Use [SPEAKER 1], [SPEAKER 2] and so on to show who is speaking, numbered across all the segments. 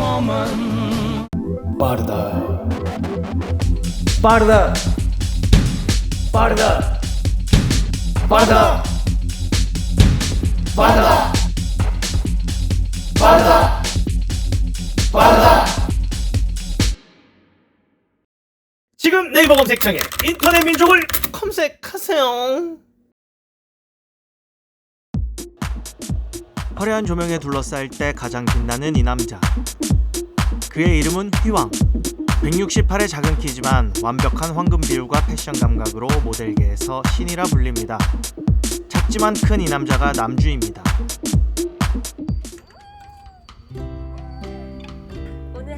[SPEAKER 1] woman. 빠르다 빠르다 빠르다 빠르다 빠르다 빠르다 빠르다. 지금 네이버 검색창에 인터넷 민족을 검색하세요.
[SPEAKER 2] 화려한 조명에 둘러싸일 때 가장 빛나는 이 남자. 그의 이름은 휘왕. 168의 작은 키지만 완벽한 황금 비율과 패션 감각으로 모델계에서 신이라 불립니다. 작지만 큰 이 남자가 남주입니다.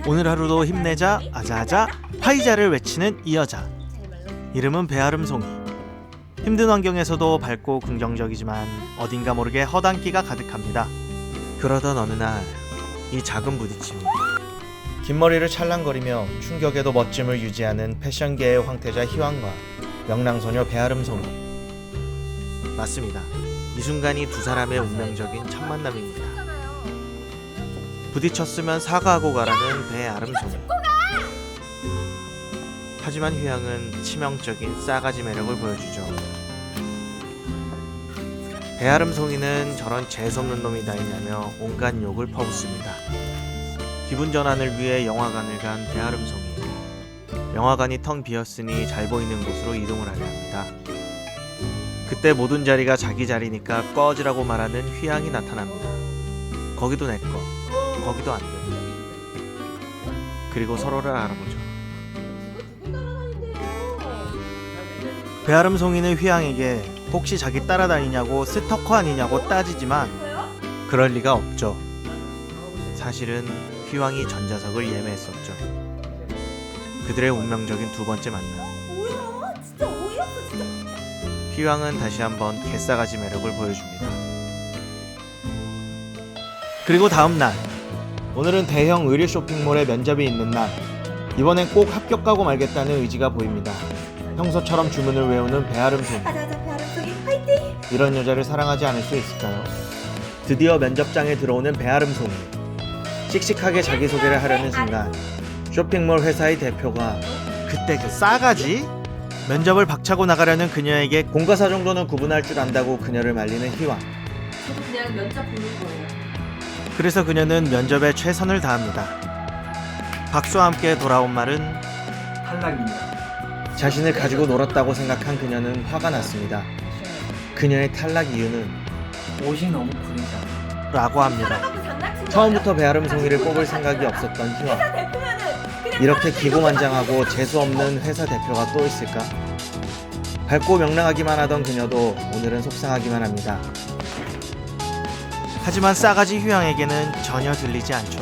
[SPEAKER 2] 오늘 하루도 힘내자, 아자아자, 화이자를 외치는 이 여자. 이름은 배아름송이. 힘든 환경에서도 밝고 긍정적이지만 어딘가 모르게 허당기가 가득합니다. 그러던 어느 날 이 작은 부딪힘이 긴 머리를 찰랑거리며 충격에도 멋짐을 유지하는 패션계의 황태자 희왕과 명랑소녀 배아름송이. 맞습니다. 이 순간이 두 사람의 운명적인 첫 만남입니다. 부딪혔으면 사과하고 가라는 배아름송이. 하지만 휘왕은 치명적인 싸가지 매력을 보여주죠. 배아름송이는 저런 재수없는 놈이 다 있냐며 온갖 욕을 퍼붓습니다. 기분 전환을 위해 영화관을 간 배아름송이. 영화관이 텅 비었으니 잘 보이는 곳으로 이동을 하려 합니다. 그때 모든 자리가 자기 자리니까 꺼지라고 말하는 휘왕이 나타납니다. 거기도 내꺼, 거기도 안 돼. 그리고 서로를 알아보죠. 배아름송이는 휘왕에게 혹시 자기 따라다니냐고 스토커 아니냐고 따지지만 그럴 리가 없죠. 사실은 휘왕이 전자석을 예매했었죠. 그들의 운명적인 두 번째 만남.
[SPEAKER 3] 뭐야? 진짜 어이없어 진짜.
[SPEAKER 2] 휘왕은 다시 한번 개싸가지 매력을 보여줍니다. 그리고 다음 날, 오늘은 대형 의류 쇼핑몰에 면접이 있는 날. 이번엔 꼭 합격하고 말겠다는 의지가 보입니다. 평소처럼 주문을 외우는 배아름송이.
[SPEAKER 3] 아자아자 배아름송이 화이팅!
[SPEAKER 2] 이런 여자를 사랑하지 않을 수 있을까요? 드디어 면접장에 들어오는 배아름송이. 씩씩하게 자기소개를 하려는 순간 쇼핑몰 회사의 대표가 그때 그 싸가지? 면접을 박차고 나가려는 그녀에게 공과사 정도는 구분할 줄 안다고 그녀를 말리는 희왕.
[SPEAKER 3] 저도 그냥 면접 보는 거예요.
[SPEAKER 2] 그래서 그녀는 면접에 최선을 다합니다. 박수와 함께 돌아온 말은
[SPEAKER 1] 탈락입니다.
[SPEAKER 2] 자신을 가지고 놀았다고 생각한 그녀는 화가 났습니다. 그녀의 탈락 이유는
[SPEAKER 1] 옷이 너무 구리잖아.
[SPEAKER 2] 라고 합니다. 처음부터 배아름송이를 뽑을 생각이 없었던 희왕. 이렇게 기고만장하고 재수없는 회사 대표가 또 있을까? 밝고 명랑하기만 하던 그녀도 오늘은 속상하기만 합니다. 하지만 싸가지 휘왕에게는 전혀 들리지 않죠.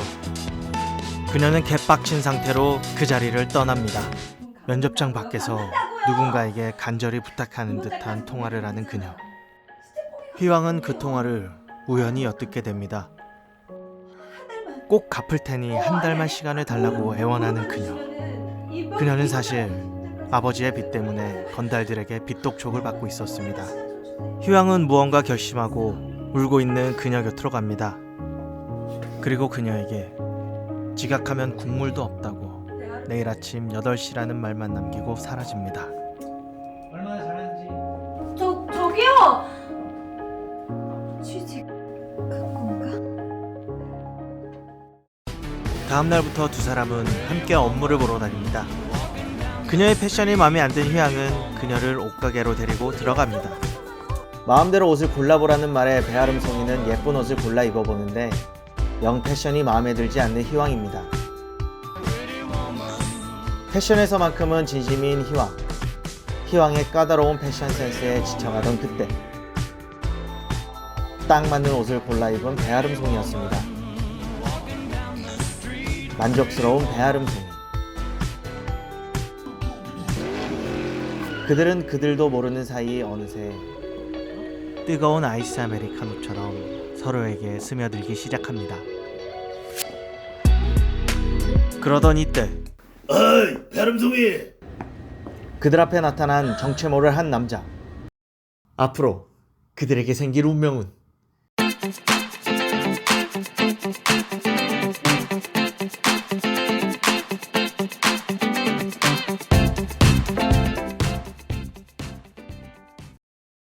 [SPEAKER 2] 그녀는 개빡친 상태로 그 자리를 떠납니다. 면접장 밖에서 누군가에게 간절히 부탁하는 듯한 통화를 하는 그녀. 휘왕은 그 통화를 우연히 엿듣게 됩니다. 꼭 갚을 테니 한 달만 시간을 달라고 애원하는 그녀. 그녀는 사실 아버지의 빚 때문에 건달들에게 빚독촉을 받고 있었습니다. 휘왕은 무언가 결심하고 울고 있는 그녀 곁으로 갑니다. 그리고 그녀에게 지각하면 국물도 없다고 내일 아침 8시라는 말만 남기고 사라집니다.
[SPEAKER 1] 얼마나 잘하는지.
[SPEAKER 3] 저기요. 취직한 건가?
[SPEAKER 2] 다음 날부터 두 사람은 함께 업무를 보러 다닙니다. 그녀의 패션이 마음에 안 든 휘왕은 그녀를 옷가게로 데리고 들어갑니다. 마음대로 옷을 골라보라는 말에 배아름송이는 예쁜 옷을 골라 입어보는데 영 패션이 마음에 들지 않는 휘왕입니다. 패션에서만큼은 진심인 희왕. 희왕의 까다로운 패션 센스에 지쳐가던 그때 딱 맞는 옷을 골라 입은 배아름송이였습니다. 만족스러운 배아름송이. 그들은 그들도 모르는 사이 어느새 뜨거운 아이스 아메리카노처럼 서로에게 스며들기 시작합니다. 그러던 이때
[SPEAKER 1] 어이, 배아름송이.
[SPEAKER 2] 그들 앞에 나타난 정체 모를 한 남자. 앞으로 그들에게 생길 운명은